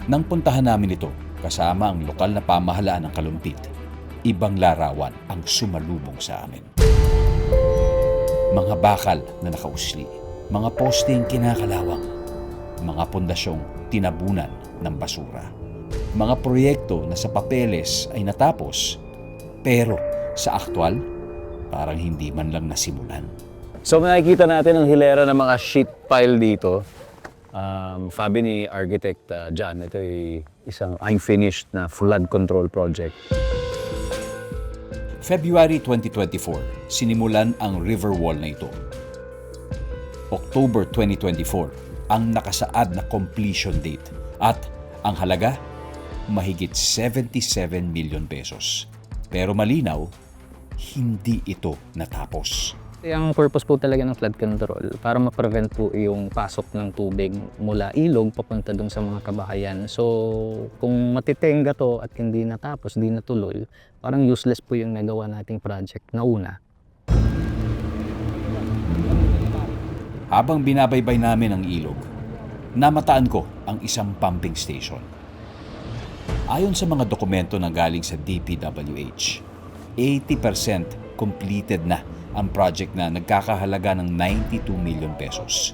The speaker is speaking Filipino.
Nang puntahan namin ito, kasama ang lokal na pamahalaan ng Kalumpit, ibang larawan ang sumalubong sa amin. Mga bakal na nakausli, mga posteng kinakalawang, mga pondasyong tinabunan ng basura. Mga proyekto na sa papeles ay natapos, pero sa aktwal, parang hindi man lang nasimulan. So makikita natin ang hilera ng mga sheet pile dito. Sabi ni Architect John, ito ay isang unfinished na flood control project. February 2024, sinimulan ang river wall na ito. October 2024, ang nakasaad na completion date at ang halaga, mahigit 77 million pesos. Pero malinaw, hindi ito natapos. Ang purpose po talaga ng flood control para ma-prevent po yung pasok ng tubig mula ilog papunta dun sa mga kabahayan. So kung matitenga to at hindi natapos, hindi natuloy, parang useless po yung nagawa nating project na una. Habang binabaybay namin ang ilog, namataan ko ang isang pumping station. Ayon sa mga dokumento na galing sa DPWH, 80% completed na ang project na nagkakahalaga ng 92 million pesos.